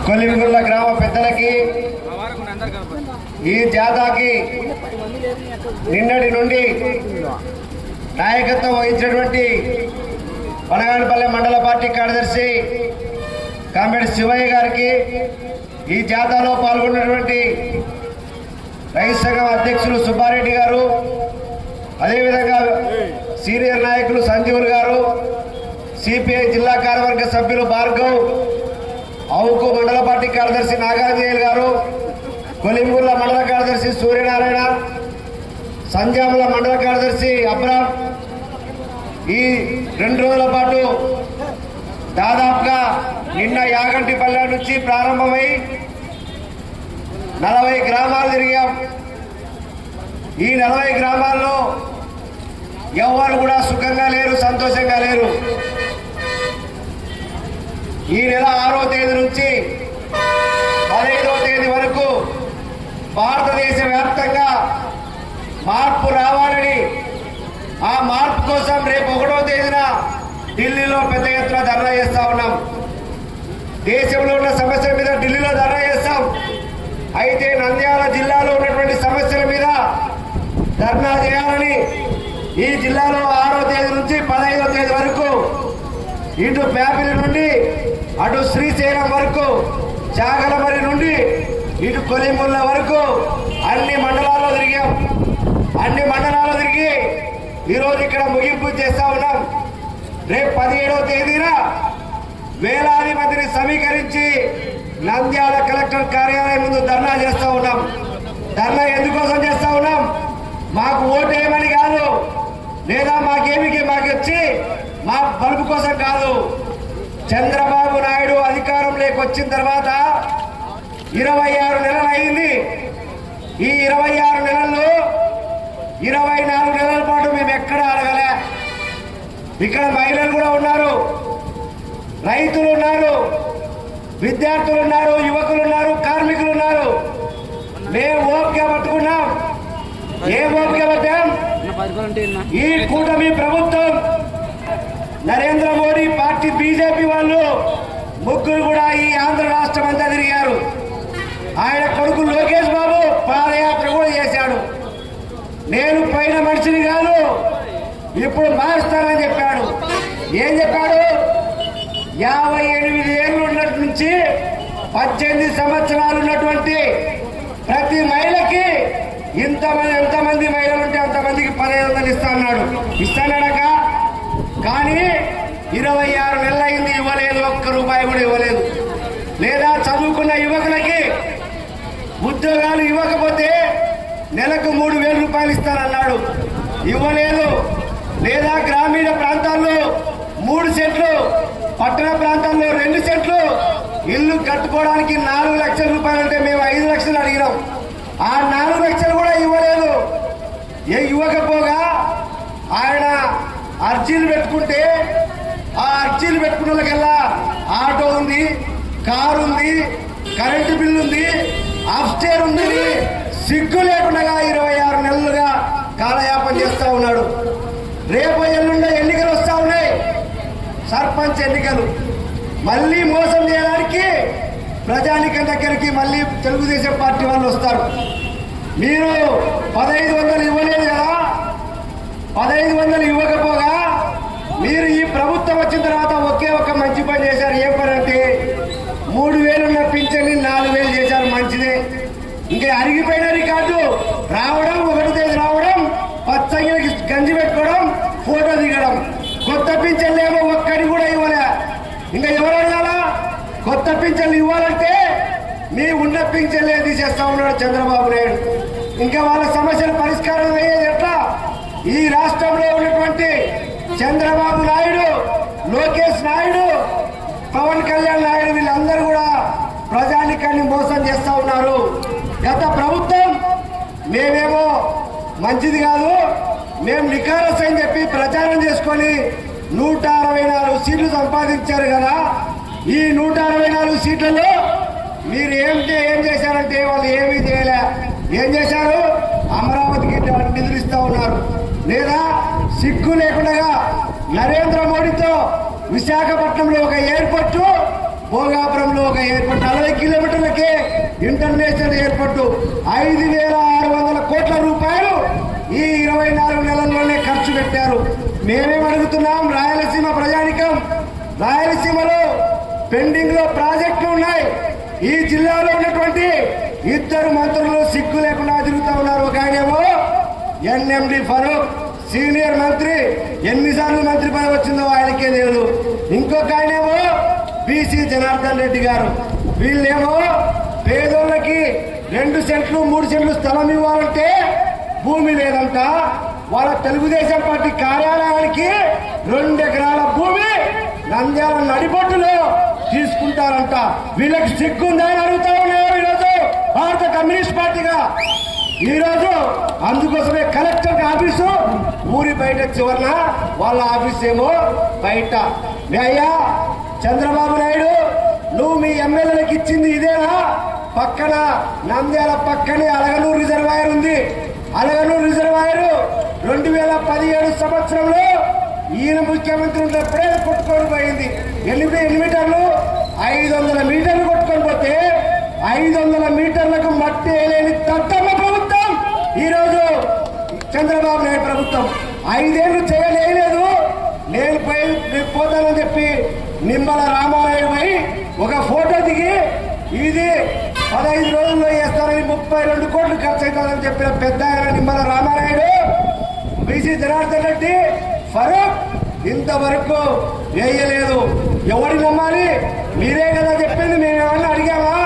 కొలిమిగుళ్ళ గ్రామ పెద్దలకి ఈ జాతాకి నిన్నటి నుండి నాయకత్వం వహించినటువంటి పనగానపల్లె మండల పార్టీ కార్యదర్శి కామెడి శివయ్య గారికి, ఈ జాతాలో పాల్గొన్నటువంటి రైతు సంఘం అధ్యక్షులు సుబ్బారెడ్డి గారు, అదేవిధంగా సీనియర్ నాయకులు సంజీవులు గారు, సిపిఐ జిల్లా కార్యవర్గ సభ్యులు భార్గవ్, అవుకు మండల పార్టీ కార్యదర్శి నాగార్జున గారు, కొలిమిగుళ్ళ మండల కార్యదర్శి సూర్యనారాయణ, సంజాముల మండల కార్యదర్శి అబ్రామ్ ఈ 2 రోజుల పాటు దాదాపుగా నిన్న యాగంటిపల్లె నుంచి ప్రారంభమై 40 గ్రామాలు తిరిగాం. ఈ 40 గ్రామాల్లో ఎవరు కూడా సుఖంగా లేరు, సంతోషంగా లేరు. ఈ నెల 6వ తేదీ నుంచి 15వ తేదీ వరకు భారతదేశ వ్యాప్తంగా మార్పు రావాలని, ఆ మార్పు కోసం రేపు 1వ తేదీన ఢిల్లీలో పెద్ద ఎత్తున ధర్నా చేస్తా ఉన్నాం. దేశంలో ఉన్న సమస్యల మీద ఢిల్లీలో ధర్నా చేస్తాం. అయితే నంద్యాల జిల్లాలో ఉన్నటువంటి సమస్యల మీద ధర్నా చేయాలని ఈ జిల్లాలో 6వ తేదీ నుంచి 15వ తేదీ వరకు ఇటు ప్యాపిలి నుండి అటు శ్రీశైలం వరకు, చాగలమరి నుండి ఇటు కొలిముళ్ళ వరకు అన్ని మండలాల్లో తిరిగాం. అన్ని మండలాల్లో తిరిగి ఈరోజు ఇక్కడ ముగింపు చేస్తా ఉన్నాం. రేపు 17వ తేదీన వేలాది మందిని సమీకరించి నంద్యాల కలెక్టర్ కార్యాలయం ముందు ధర్నా చేస్తా ఉన్నాం. ధర్నా ఎందుకోసం చేస్తా ఉన్నాం? మాకు ఓటు ఏమని కాదు, లేదా మాకు వచ్చి మా బలుపు కోసం కాదు. చంద్రబాబు నాయుడు అధికారంలోకి వచ్చిన తర్వాత 26 నెలలు అయింది. ఈ 26 నెలల్లో 24 నెలల పాటు మేము ఎక్కడ అడగలే. ఇక్కడ మహిళలు కూడా ఉన్నారు, రైతులు ఉన్నారు, విద్యార్థులు ఉన్నారు, యువకులు ఉన్నారు, కార్మికులు ఉన్నారు. మేము ఓపిక పట్టుకున్నాం. ఏం ఓపిక పట్టాం? ఈ కూటమి ప్రభుత్వం, నరేంద్ర మోడీ పార్టీ, బీజేపీ వాళ్ళు ముగ్గురు కూడా ఈ ఆంధ్ర రాష్ట్రం అంతా తిరిగారు. ఆయన కొడుకు లోకేష్ బాబు పాదయాత్ర కూడా చేశాడు. నేను పైన మనిషిని కాదు, ఇప్పుడు మారుస్తానని చెప్పాడు. ఏం చెప్పాడు? 58 ఏళ్ళు ఉన్నట్టు నుంచి 18 సంవత్సరాలు ఉన్నటువంటి ప్రతి మహిళకి ఎంతమంది మహిళలు ఉంటే అంతమందికి 1500 ఇస్తా అన్నాడు. ఇస్తానడక కానీ 26 నెలలు అయింది, ఇవ్వలేదు. ఒక్క రూపాయి కూడా ఇవ్వలేదు. లేదా చదువుకున్న యువకులకి ఉద్యోగాలు ఇవ్వకపోతే నెలకు 3000 రూపాయలు ఇస్తానన్నాడు, ఇవ్వలేదు. లేదా గ్రామీణ ప్రాంతాల్లో 3 సెంట్లు, పట్టణ ప్రాంతాల్లో 2 సెంట్లు ఇల్లు కట్టుకోవడానికి 4 లక్షల రూపాయలు అంటే మేము 5 లక్షలు అడిగినాం. ఆ 4 లక్షలు కూడా ఇవ్వలేదు. ఇవ్వకపోగా ఆయన అర్జీలు పెట్టుకుంటే ఆ అర్జీలు పెట్టుకున్న వాళ్ళకల్లా ఆటో ఉంది, కారు ఉంది, కరెంటు బిల్లు ఉంది, అప్స్టేర్ ఉంది. సిగ్గు లేకుండా 26 నెలలుగా కాలయాపన చేస్తా ఉన్నాడు. రేపు ఎల్లుండే ఎన్నికలు వస్తా ఉన్నాయి, సర్పంచ్ ఎన్నికలు. మళ్ళీ మోసం చేయడానికి ప్రజానికం దగ్గరికి మళ్ళీ తెలుగుదేశం పార్టీ వాళ్ళు వస్తారు. మీరు 1500 ఇవ్వలేదు కదా, 1500 ఇవ్వకపోగా మీరు ఈ ప్రభుత్వం వచ్చిన తర్వాత ఒకే ఒక మంచి పని చేశారు. ఏం పని అంటే 3000 ఉన్న పింఛన్ని 4000 చేశారు. మంచిదే. ఇంకా అరిగిపోయిన రికార్డు రావడం, 1వ తేదీ రావడం, పచ్చగిరికి గంజి పెట్టుకోవడం, ఫోటో దిగడం. కొత్త పింఛన్లు ఏమో ఒక్కడి కూడా ఇవ్వలే. ఇంకా ఎవరు అడగాల? కొత్త పింఛన్లు ఇవ్వాలంటే మీ ఉన్న పింఛన్లే తీసేస్తా ఉన్నాడు చంద్రబాబు నాయుడు. ఇంకా వాళ్ళ సమస్యల పరిష్కారం అయ్యేది ఎట్లా? ఈ రాష్ట్రంలో ఉన్నటువంటి చంద్రబాబు నాయుడు, లోకేష్ నాయుడు, పవన్ కళ్యాణ్ నాయుడు వీళ్ళందరూ కూడా ప్రజానికాన్ని మోసం చేస్తా ఉన్నారు. గత ప్రభుత్వం మేమేమో మంచిది కాదు, మేము నికారస్ అని చెప్పి ప్రచారం చేసుకొని 164 సీట్లు సంపాదించారు కదా. ఈ 164 సీట్లలో మీరు ఏం చేశారంటే వాళ్ళు ఏమీ చేయలే. ఏం చేశారు? అమరావతికి నిధులు ఇస్తా ఉన్నారు. లేదా సిగ్గు లేకుండా నరేంద్ర మోడీతో విశాఖపట్నంలో ఒక ఎయిర్పోర్టు, భోగాపురంలో ఒక ఎయిర్పోర్ట్, 40 కిలోమీటర్లకే ఇంటర్నేషనల్ ఎయిర్పోర్టు 5,600 కోట్ల రూపాయలు ఈ 24 నెలల్లోనే ఖర్చు పెట్టారు. మేమేం అడుగుతున్నాం? రాయలసీమ ప్రజానికం, రాయలసీమలో పెండింగ్ లో ప్రాజెక్టులు ఉన్నాయి. ఈ జిల్లాలో ఉన్నటువంటి 2 మంత్రులు సిగ్గు లేకుండా తిరుగుతూ ఉన్నారు. ఒక ఆయనేమో ఎన్ఎండి ఫరూక్, సీనియర్ మంత్రి, ఎన్నిసార్లు మంత్రి పదవి వచ్చిందో ఆయనకే లేదు. ఇంకొక ఆయనేమో బీసీ జనార్దన్ రెడ్డి గారు. వీళ్ళేమో పేదోళ్ళకి 2 సెంట్లు 3 సెంట్లు స్థలం ఇవ్వాలంటే భూమి లేదంట. వాళ్ళ తెలుగుదేశం పార్టీ కార్యాలయానికి 2 ఎకరాల భూమి నంద్యాల నడిబొట్టులో తీసుకుంటారంట. వీళ్ళకి సిగ్గుందా అని అడుగుతా ఉన్నారు ఈరోజు భారత కమ్యూనిస్ట్ పార్టీగా. ఈరోజు అందుకోసమే కలెక్టర్ ఆఫీసు ఊరి బయట చివరన, వాళ్ళ ఆఫీస్ ఏమో బయట. అయ్యా చంద్రబాబు నాయుడు, నువ్వు మీ ఎమ్మెల్యేలకు ఇచ్చింది ఇదేనా? పక్కన నంద్యాల పక్కనే అలగనూరు రిజర్వాయర్ ఉంది. అలగనూరు రిజర్వాయర్ 2017 సంవత్సరంలో ఈయన ముఖ్యమంత్రి ఉన్నప్పుడే కొట్టుకొని పోయింది. 8 మీటర్లు, 500 మీటర్లు కొట్టుకొని పోతే 500 మీటర్లకు మట్టి వేయలేని దత్తమ్మ ప్రభుత్వం ఈరోజు చంద్రబాబు నాయుడు ప్రభుత్వం 5 ఏళ్లు చేయలేదు. నేను పోతానని చెప్పి నిమ్మల రామారాయుడు పై ఒక ఫోటో దిగి ఇది 15 రోజుల్లో వేస్తారని 32 కోట్లు ఖర్చు అవుతుందని చెప్పిన పెద్ద ఆయన నిమ్మల రామారాయుడు, బీసీ జనార్దన్ రెడ్డి, ఫరూక్ ఇంతవరకు వేయలేదు. ఎవరిని నమ్మాలి? మీరే కదా చెప్పింది, మేమేమన్నా అడిగామా?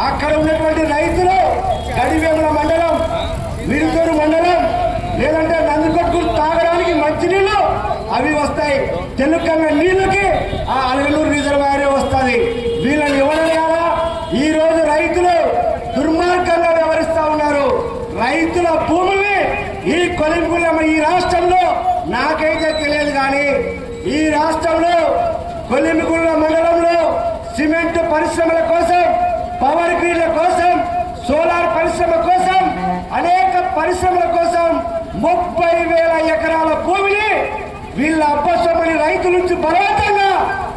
అక్కడ ఉన్నటువంటి రైతులు గడివేముల మండలం, విరుతూరు మండలం, లేదంటే నందికొట్కూరు తాగడానికి మంచినీళ్ళు అవి వస్తాయి. తెలుకన్న నీళ్ళకి ఆ అలగనూరు రిజర్వాయరే వస్తుంది. వీళ్ళని ఎవరయ్యారా? ఈ రోజు రైతులు దుర్మార్గంగా వ్యవహరిస్తా ఉన్నారు. రైతుల భూముల్ని ఈ కొలింపుల ఈ రాష్ట్రంలో నాకైతే తెలియదు కానీ ఈ రాష్ట్రంలో కొలిమిగుళ్ళ మండలంలో సిమెంట్ పరిశ్రమల కోసం, పవర్ గ్రిడ్ల కోసం, సోలార్ పరిశ్రమ కోసం, అనేక పరిశ్రమల కోసం 30,000 ఎకరాల భూమిని వీళ్ళ అబ్బసమని రైతుల నుంచి బలవంతంగా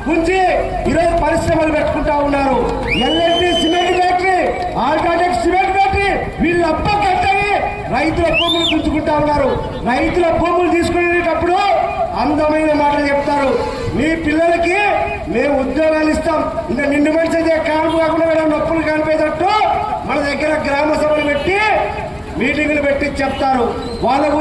గుంచి ఈరోజు పరిశ్రమలు పెట్టుకుంటా ఉన్నారు. L&T cement factory, UltraTech cement factory వీళ్ళ అబ్బ కట్టని రైతుల భూములు గుంజుకుంటా ఉన్నారు. రైతుల భూములు తీసుకునేటప్పుడు అందమైన మాటలు చెప్తారు. మీ పిల్లలకి మేము ఉద్యోగాలు ఇస్తాం, ఇంకా నిండు మనిషి కానుపు కాకుండా నొప్పులు కానిపోయేటట్టు మన దగ్గర గ్రామ సభలు పెట్టి మీటింగులు పెట్టి చెప్తారు. వాళ్ళకు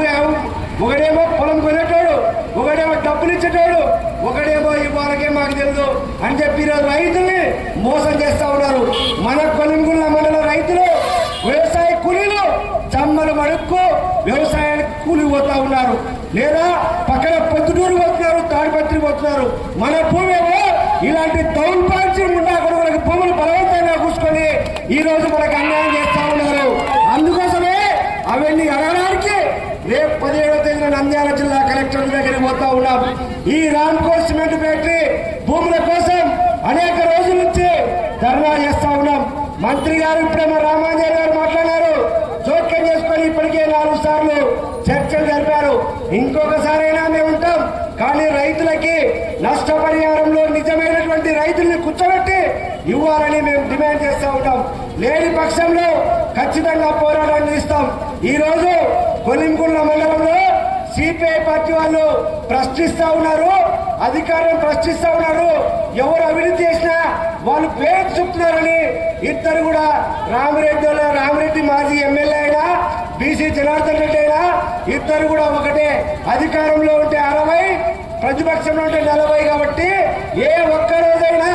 ఒకడేమో పొలం కొనేటోడు, ఒకడేమో డబ్బులు ఇచ్చేటోడు, ఒకడేమో వాళ్ళకే మాకు తెలియదు అని చెప్పి ఈరోజు రైతుల్ని మోసం చేస్తా ఉన్నారు. మన కొలింగుళ్ళ మండల రైతులు వ్యవసాయ కూలీలు చమ్మలు మడుక్కు వ్యవసాయానికి కూలి పోతా ఉన్నారు, లేదా పక్కన పొద్దుటూరు పోతున్నారు, తాడిపత్రి పోతున్నారు. మన భూమేమో ఇలాంటి దౌర్భాగ్య ఉండా కొడుకులకు భూములు బలవంతంగా కూర్చుకొని ఈ రోజు మనకు అన్యాయం చేస్తా ఉన్నారు. అందుకోసమే అవన్నీ అడగడానికి రేపు 17వ తేదీన నంద్యాల జిల్లా కలెక్టర్ దగ్గర పోతా ఉన్నాం. ఈ రామ్కో సిమెంట్ ఫ్యాక్టరీ భూముల కోసం అనేక రోజుల నుంచి ధర్నా చేస్తా ఉన్నాం. మంత్రి గారు ఇప్పుడేమో రామాంజన్ గారు మాట్లాడారు, జోక్యం చేసుకొని ఇప్పటికే 4 సార్లు చర్చలు జరిపారు. ఇంకొకసారైనా మేము ఉంటాం, కానీ రైతులకి నష్టపరిహారంలో నిజమైనటువంటి రైతుల్ని కూర్చోబెట్టి ఇవ్వాలని మేము డిమాండ్ చేస్తూ ఉంటాం. లేని పక్షంలో ఖచ్చితంగా పోరాటాన్ని ఇస్తాం. ఈ రోజు కొలింగుళ్ళ మండలంలో సిపిఐ పార్టీ వాళ్ళు ప్రశ్నిస్తా ఉన్నారు, అధికారం ప్రశ్నిస్తా ఉన్నారు. ఎవరు అవినీతి చేసినా వాళ్ళు పేరు చెప్తున్నారని ఇద్దరు కూడా రామిరెడ్డి మాజీ ఎమ్మెల్యే అయినా, బీసీ జనార్దన్ రెడ్డి అయినా ఇద్దరు కూడా ఒకటే. అధికారంలో ఉంటే 60, ప్రతిపక్షంలో ఉంటే 40. కాబట్టి ఏ ఒక్క రోజైనా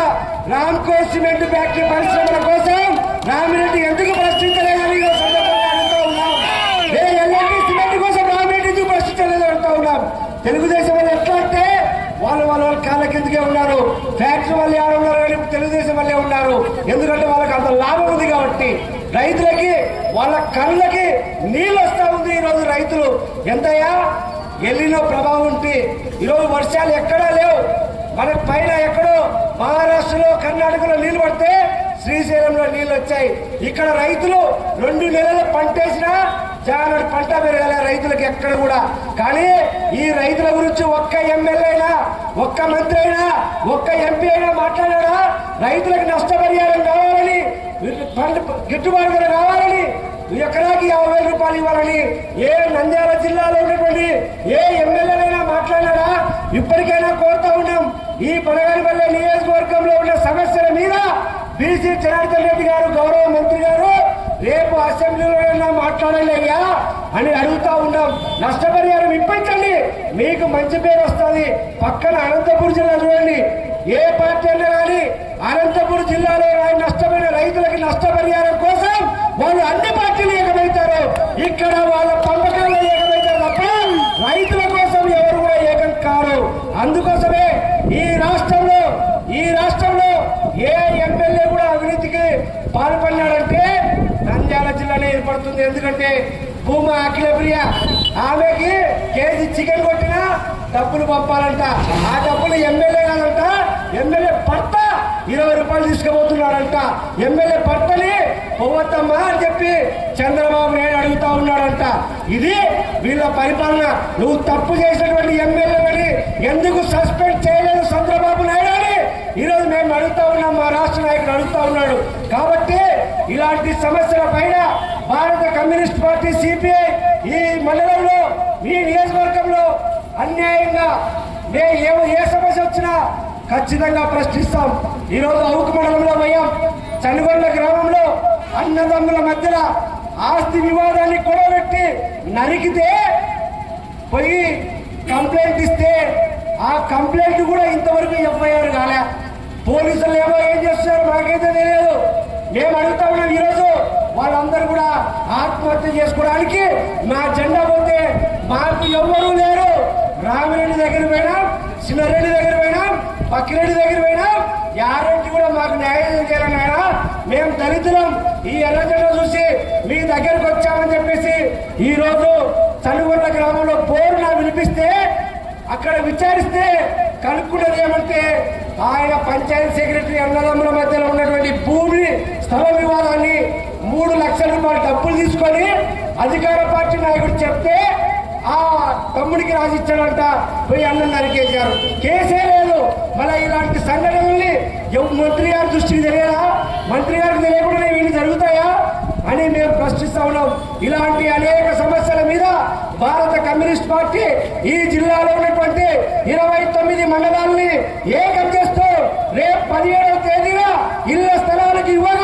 రామ్కో సిమెంట్ ఫ్యాక్టరీ పరిశ్రమల కోసం రామిరెడ్డి ఎందుకు ప్రశ్నించలేదని సందర్భంగా అడుగుతూ ఉన్నాం. తెలుగుదేశం వాళ్ళు ఎట్లా అంటే వాళ్ళ కాళ్ళ కిందకే ఉన్నారు. ఫ్యాక్టరీ వాళ్ళు ఎవరు ఉన్నారు కానీ తెలుగుదేశం వాళ్ళే ఉన్నారు. ఎందుకంటే వాళ్ళకి అంత లాభం ఉంది కాబట్టి. రైతులకి వాళ్ళ కళ్ళకి నీళ్ళు వస్తా ఉంది. ఈరోజు రైతులు ఎంతయ్యా ఎల్లినో ప్రభావం ఉంటే ఈరోజు వర్షాలు ఎక్కడా లేవు. మన పైన ఎక్కడో మహారాష్ట్రలో కర్ణాటకలో నీళ్లు పడితే శ్రీశైలంలో నీళ్లు వచ్చాయి. ఇక్కడ రైతులు 2 నెలలు పంటేసినా చాలా పంట పెరగాలి రైతులకు ఎక్కడ కూడా. కానీ ఈ రైతుల గురించి ఒక్క ఎమ్మెల్యే అయినా, ఒక్క మంత్రి అయినా, ఒక్క ఎంపీ అయినా మాట్లాడారా? రైతులకు నష్టపరిహారం కావాలని, పంట గిట్టుబాటు ధర కావాలని, ఎకరాకి 50,000 రూపాయలు ఇవ్వాలని ఏ నంద్యాల జిల్లాలో ఉన్నటువంటి ఏ ఎమ్మెల్యేనైనా మాట్లాడారా? ఇప్పటికైనా కోరుతా ఉన్నాం, ఈ బనగానపల్లె నియోజకవర్గంలో ఉన్న సమస్యల మీద బీసీ జనార్దన్ రెడ్డి గారు గౌరవ మంత్రి గారు రేపు అసెంబ్లీలో మాట్లాడాలి అయ్యా అని అడుగుతా ఉన్నాం. నష్టపరిహారం ఇప్పించండి, మీకు మంచి పేరు వస్తుంది. పక్కన అనంతపురం జిల్లా చూడండి, ఏ పార్టీ అయినా కానీ అనంతపురం జిల్లాలో నష్టమైన రైతులకి నష్టపరిహారం కోసం వాళ్ళు అన్ని పార్టీలు ఏకమవుతారు. ఇక్కడ వాళ్ళ పంపకాలు ఏకమవుతారు తప్ప రైతుల కోసం ఎవరు కూడా ఏకం కారు. అందుకోసమే ఈ రాష్ట్రంలో ఏ ఎమ్మెల్యే కూడా అవినీతికి పాల్పడినాడంటే నంద్యాల జిల్లానే ఏర్పడుతుంది. ఎందుకంటే భూమా అఖిలప్రియ ఆమెకి కేజీ చికెన్ కొట్టినా డబ్బులు పంపాలంట. ఆ డబ్బులు ఎమ్మెల్యే కాదంట, ఎమ్మెల్యే భర్త 20 రూపాయలు తీసుకుపోతున్నాడంట. ఎమ్మెల్యే భర్తని పోవద్దమ్మా అని చెప్పి చంద్రబాబు నాయుడు అడుగుతా ఉన్నాడంట. ఇది వీళ్ళ పరిపాలన. నువ్వు తప్పు చేసినటువంటి ఎమ్మెల్యేలని ఎందుకు సస్పెండ్ చేయలేదు చంద్రబాబు నాయుడు అని ఈరోజు మేము అడుగుతా ఉన్నాం, మా రాష్ట్ర నాయకుడు అడుగుతా ఉన్నాడు. కాబట్టి ఇలాంటి సమస్యల పైన భారత కమ్యూనిస్ట్ పార్టీ సిపిఐ ఈ మండలంలో, ఈ నియోజకవర్గంలో అన్యాయంగా ఏ సమస్య వచ్చినా ఖచ్చితంగా ప్రశ్నిస్తాం. ఈరోజు అవుకు మండలంలో పోయాం, చనుగొండ గ్రామంలో అన్నదమ్ముల మధ్యలో ఆస్తి వివాదాన్ని కూడబెట్టి నరికితే పోయి కంప్లైంట్ ఇస్తే ఆ కంప్లైంట్ కూడా ఇంతవరకు ఎఫ్ఐఆర్ కాలే. పోలీసులు ఏమో ఏం చేస్తున్నారు మాకైతే తెలియదు. మేము అడుగుతా ఉన్నాం, ఈరోజు వాళ్ళందరూ కూడా ఆత్మహత్య చేసుకోవడానికి మా జెండా పోతే మాకు ఎవ్వరూ లేరు. రామిరెడ్డి దగ్గర పోయినా, చిన్నారెడ్డి దగ్గర పోయినా, పక్కిరెడ్డి దగ్గర పోయినా యారెడ్డి కూడా మాకు న్యాయం చేయాలని ఆయన మేము దళితులం ఈ ఎర్రజెండా చూసి మీ దగ్గరకు వచ్చామని చెప్పేసి ఈ రోజు చనుగొండ గ్రామంలో బోరున వినిపిస్తే అక్కడ విచారిస్తే కనుక్కున్నది ఏమంటే ఆయన పంచాయతీ సెక్రటరీ అన్నదమ్ముల మధ్యలో ఉన్నటువంటి భూమి స్థల వివాదాన్ని 3 లక్షల రూపాయలు డబ్బులు తీసుకొని అధికార పార్టీ నాయకుడు చెప్తే ఆ తమ్ముడికి రాసిచ్చాడంట. పోయి అన్నం నరికేశారు, కేసే లేదు. మళ్ళీ ఇలాంటి సంఘటనల్ని మంత్రి గారి దృష్టికి తెలియదా? మంత్రి గారికి తెలియకుండా ఇవి జరుగుతాయా అని మేము ప్రశ్నిస్తా ఉన్నాం. ఇలాంటి అనేక సమస్యల మీద భారత కమ్యూనిస్ట్ పార్టీ ఈ జిల్లాలో ఉన్నటువంటి 29 మండలాలని ఏకం చేస్తూ రేపు 17వ తేదీన ఇళ్ల స్థలాలకు ఇవ్వక